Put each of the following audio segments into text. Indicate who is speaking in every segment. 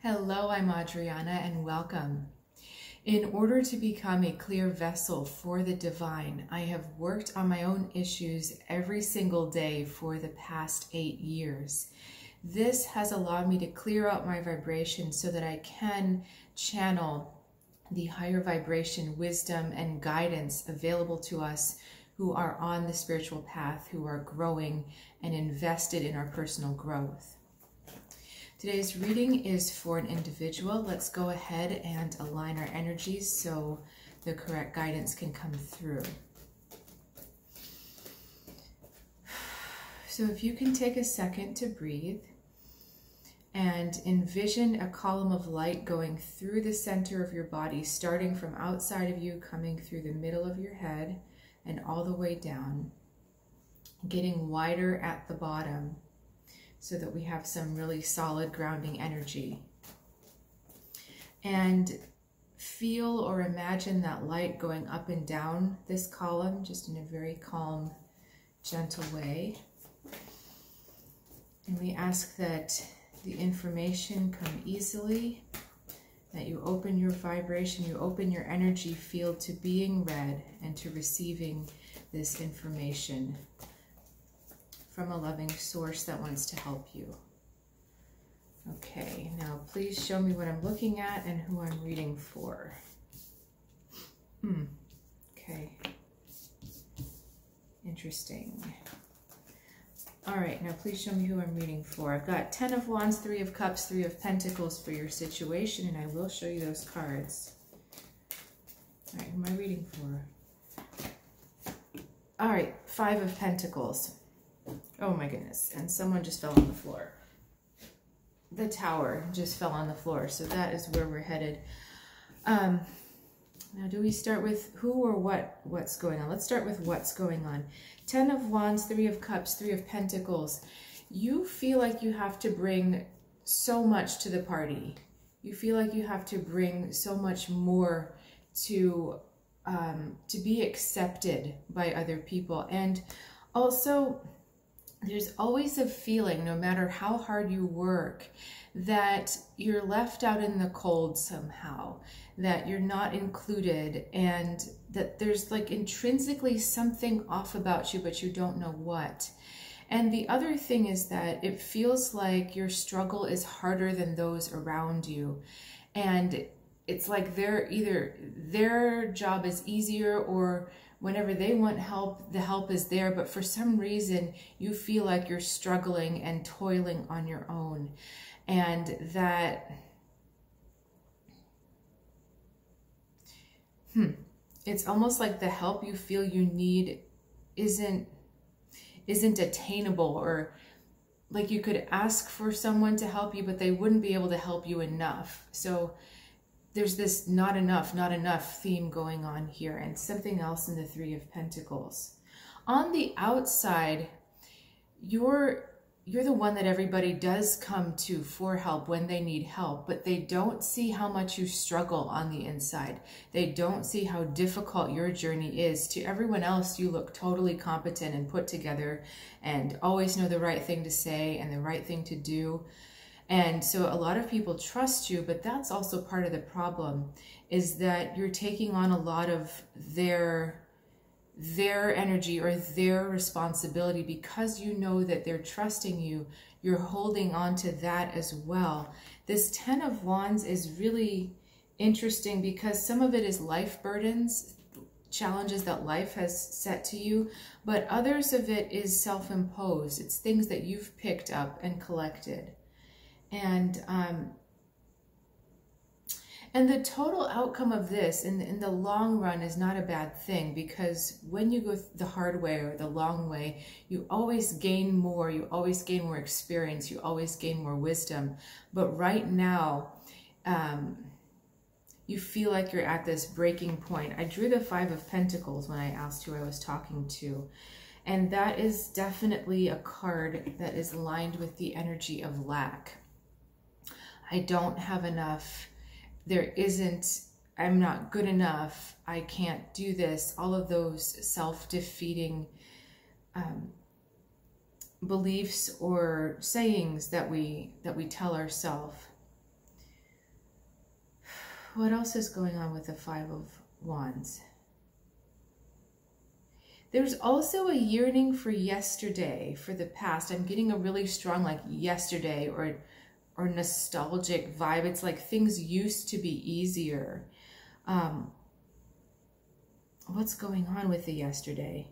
Speaker 1: Hello, I'm Adriana and welcome. In order to become a clear vessel for the divine, I have worked on my own issues every single day for the past 8 years. This has allowed me to clear out my vibration so that I can channel the higher vibration, wisdom, and guidance available to us who are on the spiritual path, who are growing and invested in our personal growth. Today's reading is for an individual. Let's go ahead and align our energies so the correct guidance can come through. So if you can take a second to breathe and envision a column of light going through the center of your body, starting from outside of you, coming through the middle of your head and all the way down, getting wider at the bottom, so that we have some really solid grounding energy. And feel or imagine that light going up and down this column, just in a very calm, gentle way. And we ask that the information come easily, that you open your vibration, you open your energy field to being read and to receiving this information from a loving source that wants to help you. Okay, now please show me what I'm looking at and who I'm reading for. Okay. Interesting. All right, now please show me who I'm reading for. I've got 10 of Wands, 3 of Cups, 3 of Pentacles for your situation, and I will show you those cards. All right, who am I reading for? All right, 5 of Pentacles. Oh my goodness, and someone just fell on the floor. The Tower just fell on the floor, so that is where we're headed. Now do we start with who or what's going on? Let's start with what's going on. 10 of Wands, 3 of Cups, 3 of Pentacles. You feel like you have to bring so much to the party. You feel like you have to bring so much more to be accepted by other people. And also, there's always a feeling, no matter how hard you work, that you're left out in the cold somehow, that you're not included, and that there's like intrinsically something off about you, but you don't know what. And the other thing is that it feels like your struggle is harder than those around you. And it's like either their job is easier, or whenever they want help, the help is there, but for some reason you feel like you're struggling and toiling on your own, and that it's almost like the help you feel you need isn't attainable, or like you could ask for someone to help you, but they wouldn't be able to help you enough. So there's this not enough theme going on here, and something else in the 3 of Pentacles. On the outside, you're the one that everybody does come to for help when they need help, but they don't see how much you struggle on the inside. They don't see how difficult your journey is. To everyone else, you look totally competent and put together and always know the right thing to say and the right thing to do. And so a lot of people trust you, but that's also part of the problem, is that you're taking on a lot of their energy or their responsibility because you know that they're trusting you. You're holding on to that as well. This 10 of Wands is really interesting because some of it is life burdens, challenges that life has set to you, but others of it is self-imposed. It's things that you've picked up and collected. And the total outcome of this in the long run is not a bad thing, because when you go the hard way or the long way, you always gain more. You always gain more experience. You always gain more wisdom. But right now, you feel like you're at this breaking point. I drew the 5 of Pentacles when I asked who I was talking to. And that is definitely a card that is aligned with the energy of lack. I don't have enough. I'm not good enough. I can't do this. All of those self-defeating beliefs or sayings that we tell ourselves. What else is going on with the Five of Wands? There's also a yearning for yesterday, for the past. I'm getting a really strong like yesterday or nostalgic vibe. It's like things used to be easier. What's going on with the yesterday?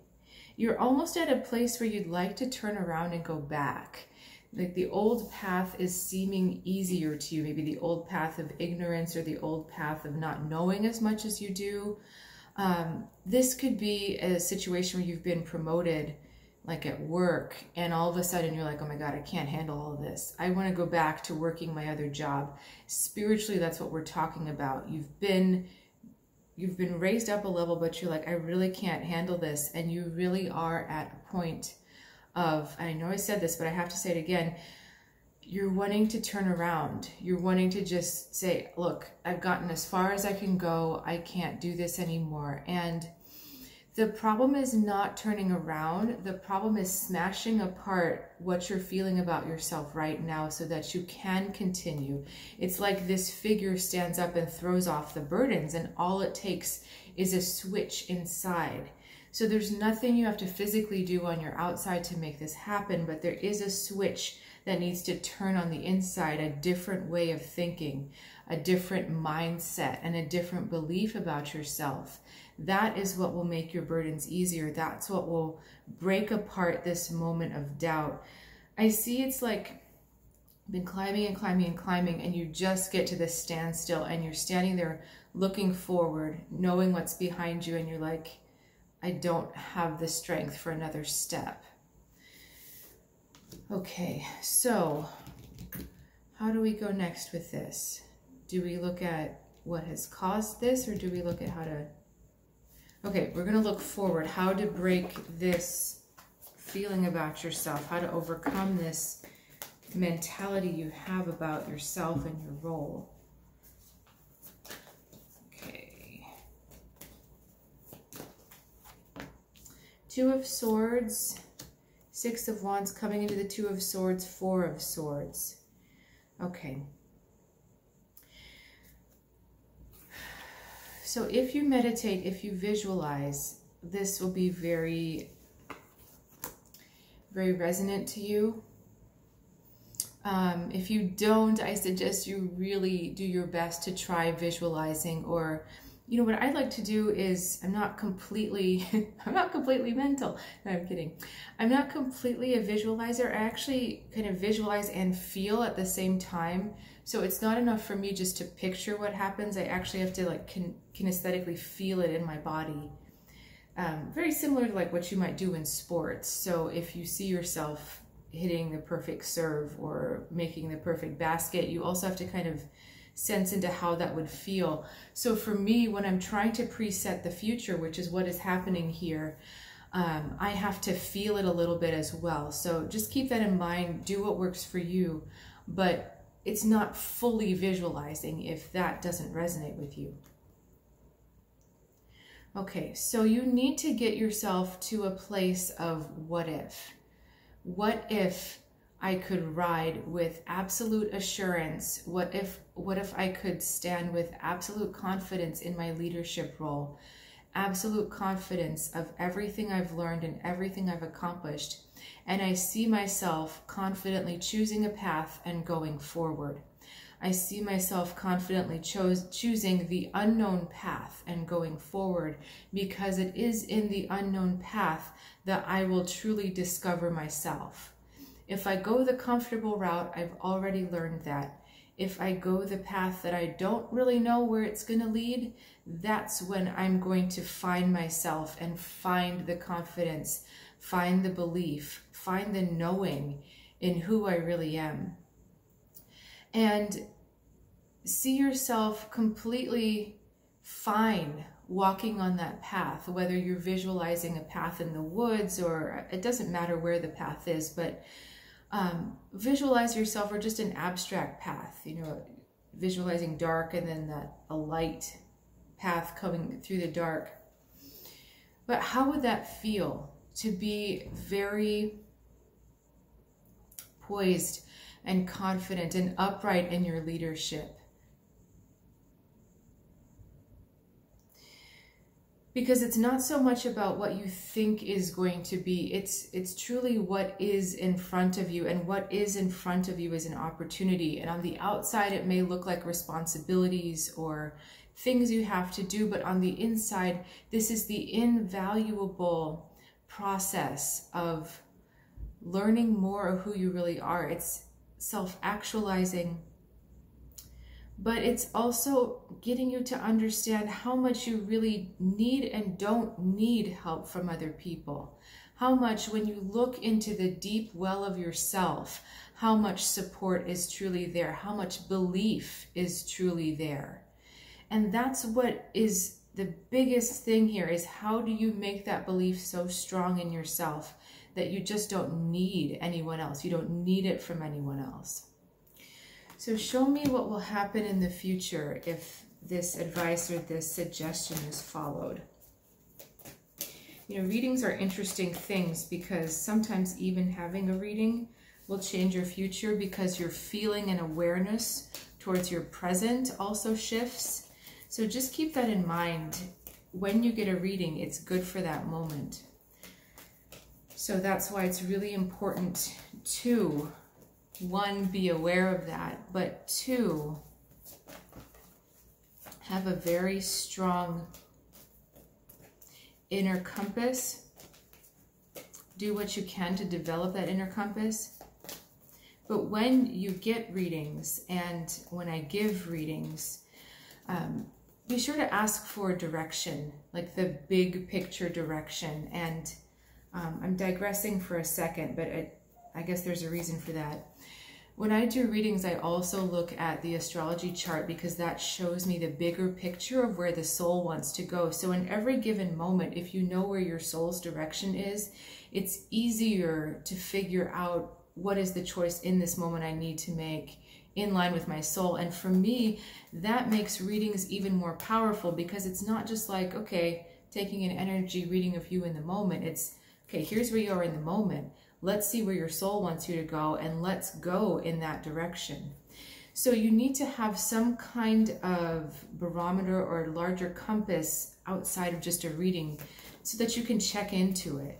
Speaker 1: You're almost at a place where you'd like to turn around and go back. Like the old path is seeming easier to you. Maybe the old path of ignorance or the old path of not knowing as much as you do. This could be a situation where you've been promoted like at work and all of a sudden you're like, oh my God, I can't handle all of this. I want to go back to working my other job. Spiritually, that's what we're talking about. You've been raised up a level, but you're like, I really can't handle this. And you really are at a point of, I know I said this, but I have to say it again. You're wanting to turn around. You're wanting to just say, look, I've gotten as far as I can go. I can't do this anymore. And the problem is not turning around. The problem is smashing apart what you're feeling about yourself right now so that you can continue. It's like this figure stands up and throws off the burdens, and all it takes is a switch inside. So there's nothing you have to physically do on your outside to make this happen, but there is a switch that needs to turn on the inside, a different way of thinking, a different mindset, and a different belief about yourself. That is what will make your burdens easier. That's what will break apart this moment of doubt. I see it's like been climbing and climbing and climbing, and you just get to this standstill, and you're standing there looking forward, knowing what's behind you, and you're like, I don't have the strength for another step. Okay, so how do we go next with this? Do we look at what has caused this, or do we look at how to... Okay, we're going to look forward, how to break this feeling about yourself, how to overcome this mentality you have about yourself and your role. Okay. Two of Swords, Six of Wands coming into the Two of Swords, Four of Swords. Okay. So if you meditate, if you visualize, this will be very, very resonant to you. If you don't, I suggest you really do your best to try visualizing, or, you know, what I'd like to do is, I'm not completely mental. No, I'm kidding. I'm not completely a visualizer. I actually kind of visualize and feel at the same time. So it's not enough for me just to picture what happens. I actually have to like kinesthetically feel it in my body. Very similar to like what you might do in sports. So if you see yourself hitting the perfect serve or making the perfect basket, you also have to kind of sense into how that would feel. So for me, when I'm trying to preset the future, which is what is happening here, I have to feel it a little bit as well. So just keep that in mind, do what works for you, but it's not fully visualizing if that doesn't resonate with you. Okay, so you need to get yourself to a place of what if. What if I could ride with absolute assurance? What if I could stand with absolute confidence in my leadership role? Absolute confidence of everything I've learned and everything I've accomplished. And I see myself confidently choosing a path and going forward. I see myself confidently choosing the unknown path and going forward, because it is in the unknown path that I will truly discover myself. If I go the comfortable route, I've already learned that. If I go the path that I don't really know where it's going to lead, that's when I'm going to find myself and find the confidence, find the belief, find the knowing in who I really am. And see yourself completely fine walking on that path, whether you're visualizing a path in the woods, or it doesn't matter where the path is, but visualize yourself, or just an abstract path, you know, visualizing dark and then a light path coming through the dark. But how would that feel to be very poised and confident and upright in your leadership? Because it's not so much about what you think is going to be, it's truly what is in front of you, and what is in front of you is an opportunity. And on the outside, it may look like responsibilities or things you have to do, but on the inside, this is the invaluable process of learning more of who you really are. It's self-actualizing, but it's also getting you to understand how much you really need and don't need help from other people. How much, when you look into the deep well of yourself, how much support is truly there, how much belief is truly there. And that's what is the biggest thing here, is how do you make that belief so strong in yourself that you just don't need anyone else. You don't need it from anyone else. So show me what will happen in the future if this advice or this suggestion is followed. You know, readings are interesting things because sometimes even having a reading will change your future, because your feeling and awareness towards your present also shifts. So just keep that in mind. When you get a reading, it's good for that moment. So that's why it's really important to, one, be aware of that, but two, have a very strong inner compass. Do what you can to develop that inner compass. But when you get readings, and when I give readings, be sure to ask for direction, like the big picture direction. And I'm digressing for a second, but I guess there's a reason for that. When I do readings, I also look at the astrology chart, because that shows me the bigger picture of where the soul wants to go. So in every given moment, if you know where your soul's direction is, it's easier to figure out what is the choice in this moment I need to make in line with my soul. And for me, that makes readings even more powerful, because it's not just like, okay, taking an energy reading of you in the moment. It's, okay, here's where you are in the moment. Let's see where your soul wants you to go, and let's go in that direction. So you need to have some kind of barometer or larger compass outside of just a reading, so that you can check into it,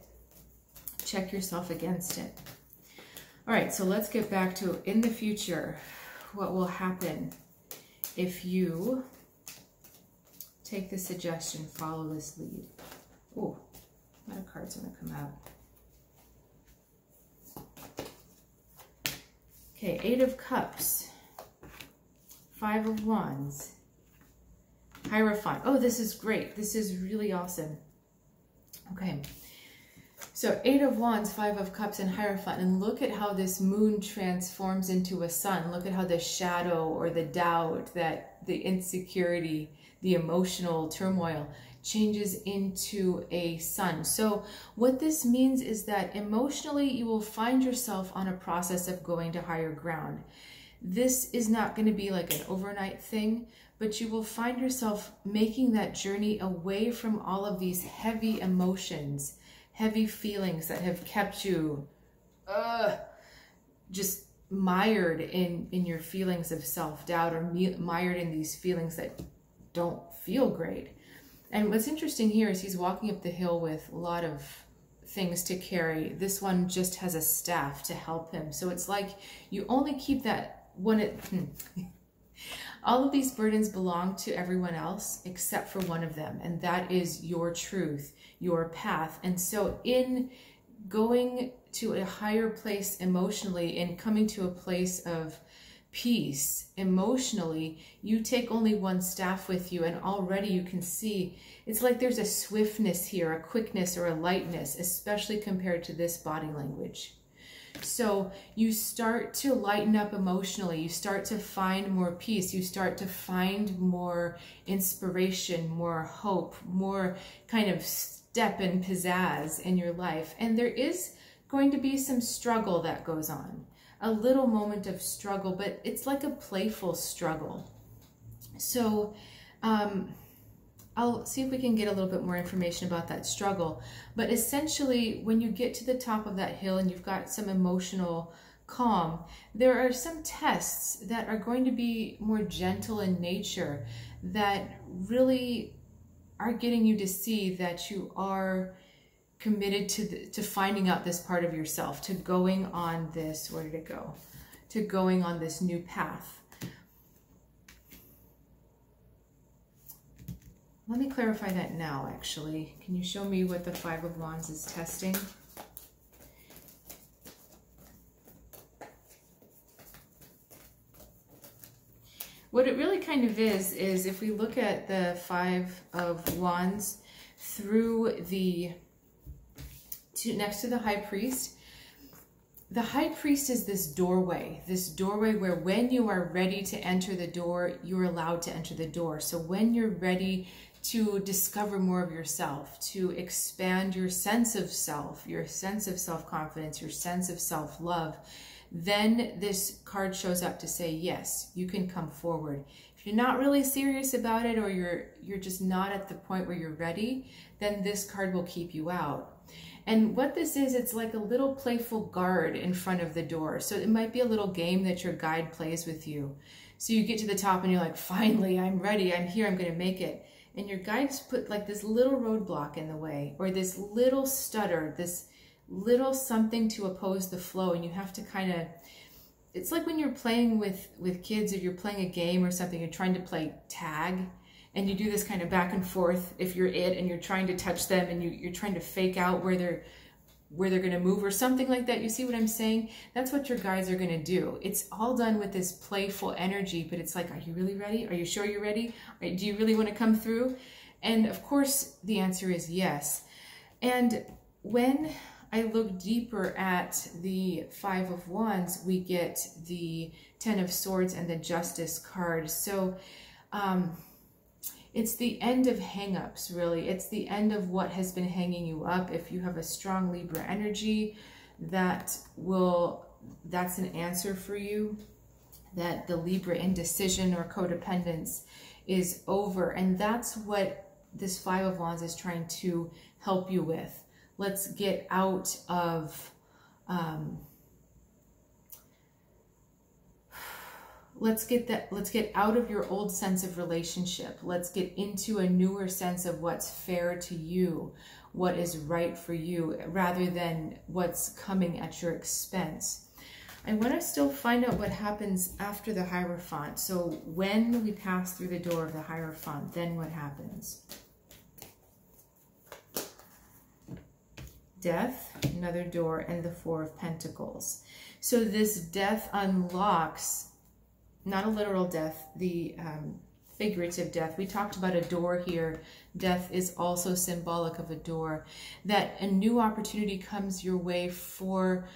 Speaker 1: check yourself against it. All right, so let's get back to, in the future, what will happen if you take the suggestion, follow this lead. Oh, a lot of cards are going to come out. Okay, 8 of Cups, 5 of Wands, Hierophant. Oh, this is great. This is really awesome. Okay, so 8 of Wands, 5 of Cups, and Hierophant. And look at how this moon transforms into a sun. Look at how the shadow or the doubt, that the insecurity, the emotional turmoil changes into a sun. So what this means is that emotionally you will find yourself on a process of going to higher ground. This is not going to be like an overnight thing, but you will find yourself making that journey away from all of these heavy emotions, heavy feelings that have kept you just mired in your feelings of self-doubt, or mired in these feelings that don't feel great. And what's interesting here is he's walking up the hill with a lot of things to carry. This one just has a staff to help him. So it's like you only keep that one. All of these burdens belong to everyone else except for one of them, and that is your truth, your path. And so in going to a higher place emotionally, and coming to a place of peace emotionally, you take only one staff with you, and already you can see it's like there's a swiftness here, a quickness or a lightness, especially compared to this body language. So you start to lighten up emotionally, you start to find more peace, you start to find more inspiration, more hope, more kind of step and pizzazz in your life. And there is going to be some struggle that goes on. A little moment of struggle, but it's like a playful struggle. So I'll see if we can get a little bit more information about that struggle. But essentially, when you get to the top of that hill and you've got some emotional calm, there are some tests that are going to be more gentle in nature, that really are getting you to see that you are committed to finding out this part of yourself, to going on this, where did it go? To going on this new path. Let me clarify that now, actually. Can you show me what the Five of Wands is testing? What it really kind of is if we look at the Five of Wands through the, next to the High Priest, the High Priest is this doorway where when you are ready to enter the door, you're allowed to enter the door. So when you're ready to discover more of yourself, to expand your sense of self, your sense of self-confidence, your sense of self-love, then this card shows up to say, yes, you can come forward. If you're not really serious about it, or you're just not at the point where you're ready, then this card will keep you out. And what this is, it's like a little playful guard in front of the door. So it might be a little game that your guide plays with you. So you get to the top and you're like, finally, I'm ready, I'm here, I'm gonna make it. And your guides put like this little roadblock in the way, or this little stutter, this little something to oppose the flow. And you have to kind of, it's like when you're playing with kids, or you're playing a game or something, you're trying to play tag, and you do this kind of back and forth if you're it, and you're trying to touch them, and you're trying to fake out where they're going to move or something like that. You see what I'm saying? That's what your guides are going to do. It's all done with this playful energy, but it's like, are you really ready? Are you sure you're ready? Do you really want to come through? And of course, the answer is yes. And when I look deeper at the Five of Wands, we get the Ten of Swords and the Justice card. So it's the end of hang-ups, really. It's the end of what has been hanging you up. If you have a strong Libra energy, that's an answer for you, that the Libra indecision or codependence is over. And that's what this Five of Wands is trying to help you with. Let's get out of let's get out of your old sense of relationship. Let's get into a newer sense of what's fair to you, what is right for you, rather than what's coming at your expense. I want to still find out what happens after the Hierophant. So when we pass through the door of the Hierophant, then what happens? Death, another door, and the Four of Pentacles. So this death unlocks, not a literal death, the figurative death. We talked about a door here. Death is also symbolic of a door. That a new opportunity comes your way for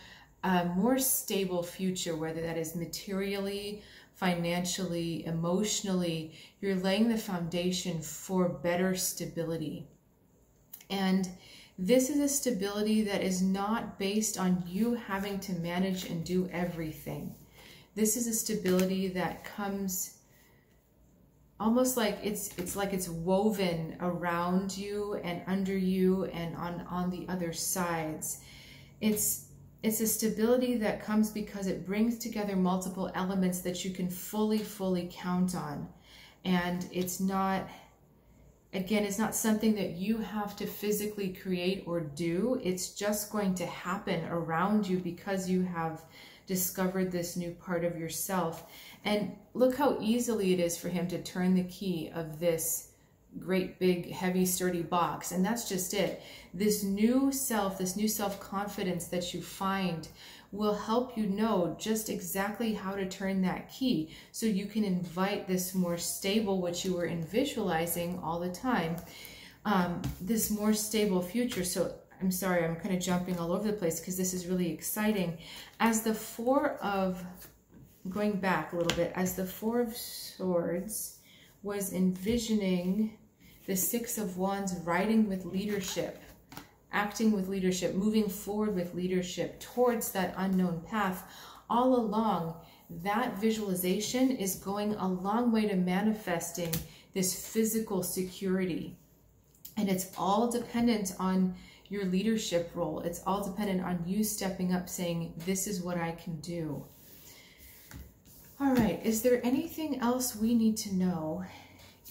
Speaker 1: a more stable future, whether that is materially, financially, emotionally. You're laying the foundation for better stability. And this is a stability that is not based on you having to manage and do everything. This is a stability that comes almost like it's woven around you and under you and on the other sides. It's a stability that comes because it brings together multiple elements that you can fully count on. And it's not, again, it's not something that you have to physically create or do. It's just going to happen around you because you have discovered this new part of yourself. And look how easily it is for him to turn the key of this great big heavy sturdy box. And that's just it. This new self, this new self-confidence that you find will help you know just exactly how to turn that key, so you can invite this more stable, which you were visualizing all the time, this more stable future. So I'm sorry, I'm kind of jumping all over the place because this is really exciting. As the going back a little bit, as the Four of Swords was envisioning the Six of Wands riding with leadership, acting with leadership, moving forward with leadership towards that unknown path, all along, that visualization is going a long way to manifesting this physical security. And it's all dependent on your leadership role. It's all dependent on you stepping up, saying, this is what I can do. All right, is there anything else we need to know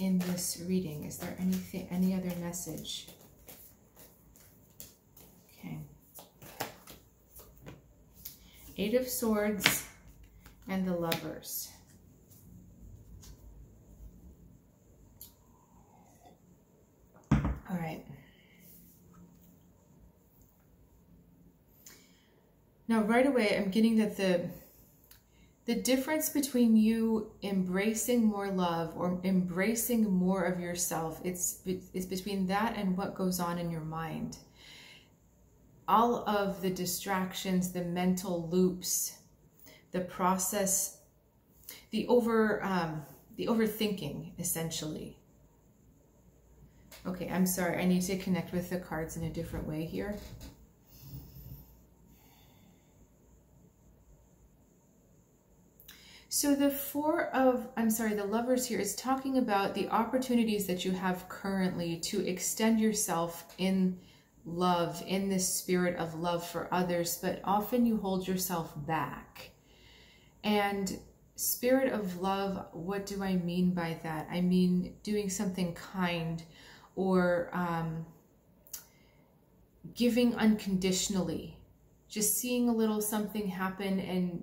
Speaker 1: in this reading? Is there anything, any other message? Okay. Eight of Swords and the Lovers. All right. Now, right away, I'm getting that the difference between you embracing more love or embracing more of yourself, it's between that and what goes on in your mind. All of the distractions, the mental loops, the process, the overthinking, essentially. Okay, I'm sorry. I need to connect with the cards in a different way here. So the the Lovers here is talking about the opportunities that you have currently to extend yourself in love, in this spirit of love for others, but often you hold yourself back. And spirit of love, what do I mean by that? I mean doing something kind, or giving unconditionally. Just seeing a little something happen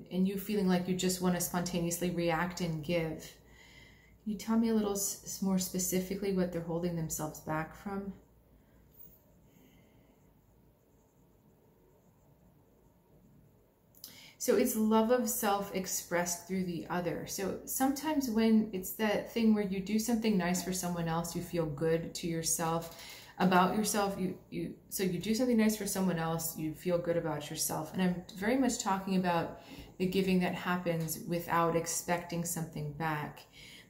Speaker 1: and you feeling like you just want to spontaneously react and give. Can you tell me a little more specifically what they're holding themselves back from? So it's love of self expressed through the other. So sometimes when it's that thing where you do something nice for someone else, you feel good to yourself, about yourself. So you do something nice for someone else, you feel good about yourself. And I'm very much talking about the giving that happens without expecting something back.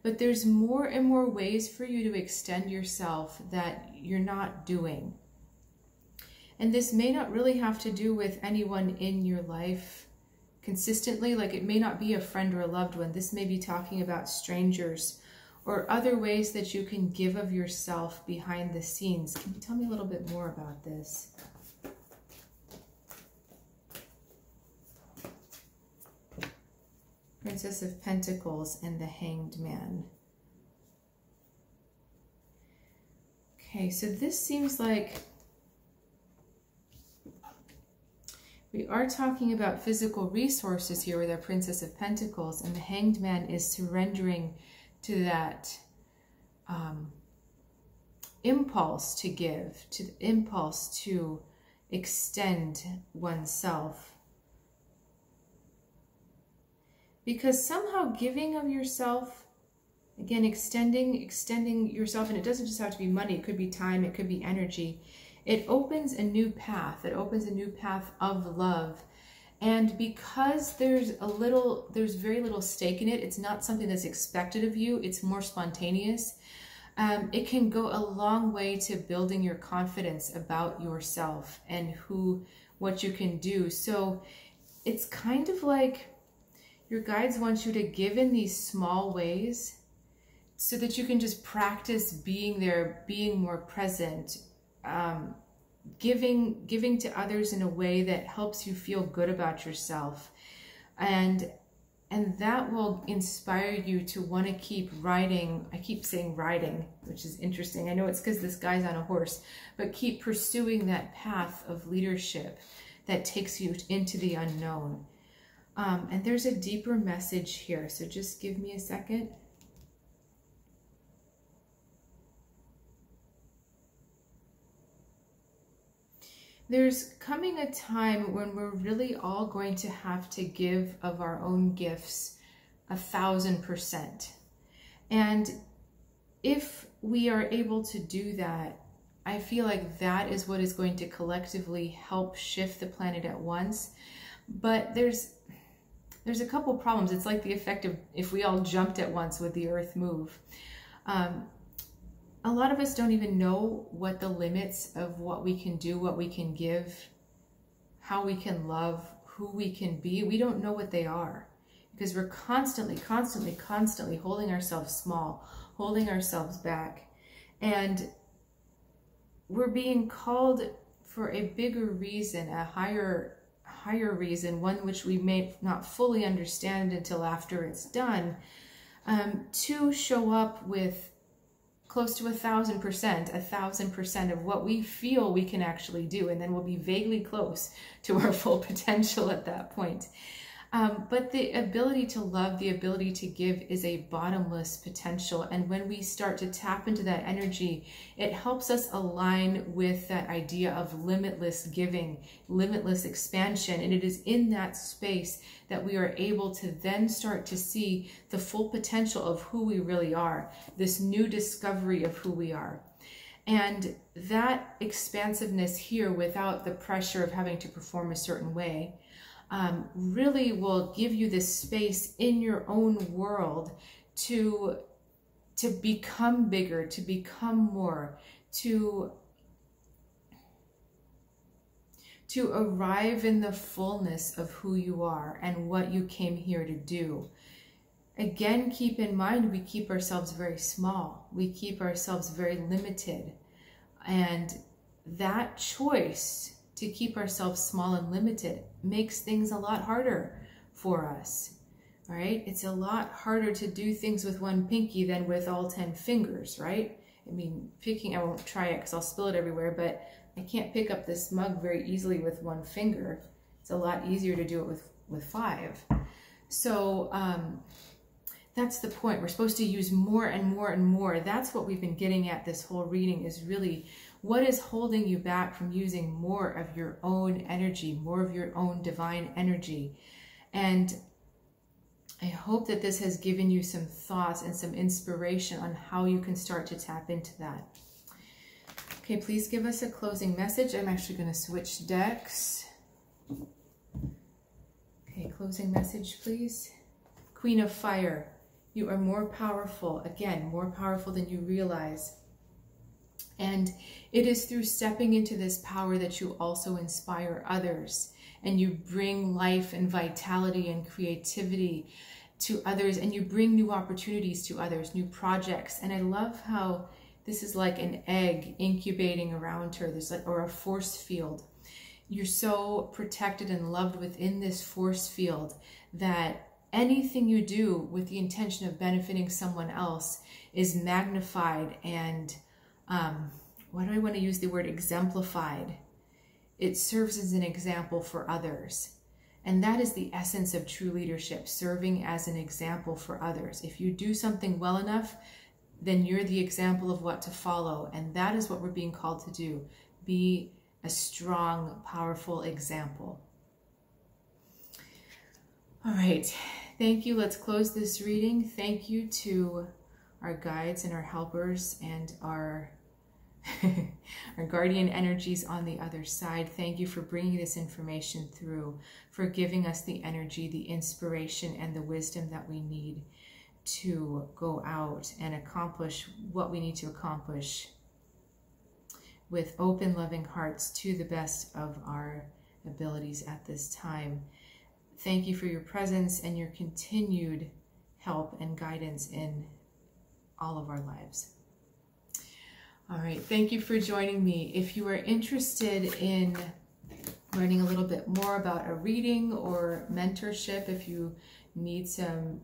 Speaker 1: But there's more and more ways for you to extend yourself that you're not doing. And this may not really have to do with anyone in your life consistently. Like, it may not be a friend or a loved one. This may be talking about strangers or other ways that you can give of yourself behind the scenes. Can you tell me a little bit more about this? Princess of Pentacles and the Hanged Man. Okay, so this seems like we are talking about physical resources here with our Princess of Pentacles, and the Hanged Man is surrendering to that impulse to give, to the impulse to extend oneself. Because somehow giving of yourself, again, extending yourself, and it doesn't just have to be money, it could be time, it could be energy. It opens a new path. It opens a new path of love. And because there's very little stake in it, it's not something that's expected of you, it's more spontaneous. It can go a long way to building your confidence about yourself and what you can do. So it's kind of like your guides want you to give in these small ways so that you can just practice being there, being more present, giving to others in a way that helps you feel good about yourself. And that will inspire you to want to keep riding. I keep saying riding, which is interesting. I know it's because this guy's on a horse, but keep pursuing that path of leadership that takes you into the unknown. And there's a deeper message here, so just give me a second. There's coming a time when we're really all going to have to give of our own gifts 1000%. And if we are able to do that, I feel like that is what is going to collectively help shift the planet at once. But there's a couple problems. It's like the effect of if we all jumped at once, would the earth move? A lot of us don't even know what the limits of what we can do, what we can give, how we can love, who we can be. We don't know what they are because we're constantly holding ourselves small, holding ourselves back. And we're being called for a bigger reason, a higher reason, one which we may not fully understand until after it's done, to show up with close to 1,000% of what we feel we can actually do. And then we'll be vaguely close to our full potential at that point. But the ability to love, the ability to give is a bottomless potential. And when we start to tap into that energy, it helps us align with that idea of limitless giving, limitless expansion. And it is in that space that we are able to then start to see the full potential of who we really are, this new discovery of who we are. And that expansiveness here, without the pressure of having to perform a certain way, really will give you this space in your own world to become bigger, to become more, to arrive in the fullness of who you are and what you came here to do. Again, keep in mind, we keep ourselves very small. We keep ourselves very limited. And that choice to keep ourselves small and limited makes things a lot harder for us, right? It's a lot harder to do things with one pinky than with all 10 fingers, right? I mean, I won't try it because I'll spill it everywhere, but I can't pick up this mug very easily with one finger. It's a lot easier to do it with 5. So that's the point. We're supposed to use more and more and more. That's what we've been getting at this whole reading, is really what is holding you back from using more of your own energy, more of your own divine energy. And I hope that this has given you some thoughts and some inspiration on how you can start to tap into that. Okay, please give us a closing message. I'm actually going to switch decks. Okay, closing message, please. Queen of Fire, you are more powerful, again, more powerful than you realize. And it is through stepping into this power that you also inspire others, and you bring life and vitality and creativity to others, and you bring new opportunities to others, new projects. And I love how this is like an egg incubating around her, or a force field. You're so protected and loved within this force field that anything you do with the intention of benefiting someone else is magnified and why do I want to use the word exemplified? It serves as an example for others. And that is the essence of true leadership, serving as an example for others. If you do something well enough, then you're the example of what to follow. And that is what we're being called to do. Be a strong, powerful example. All right. Thank you. Let's close this reading. Thank you to our guides and our helpers and our guardian energies on the other side. Thank you for bringing this information through, for giving us the energy, the inspiration, and the wisdom that we need to go out and accomplish what we need to accomplish with open, loving hearts to the best of our abilities at this time. Thank you for your presence and your continued help and guidance in all of our lives. All right, thank you for joining me. If you are interested in learning a little bit more about a reading or mentorship, if you need some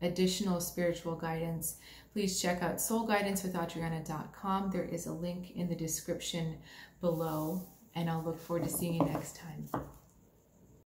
Speaker 1: additional spiritual guidance, please check out soulguidancewithAdriana.com. There is a link in the description below, and I'll look forward to seeing you next time.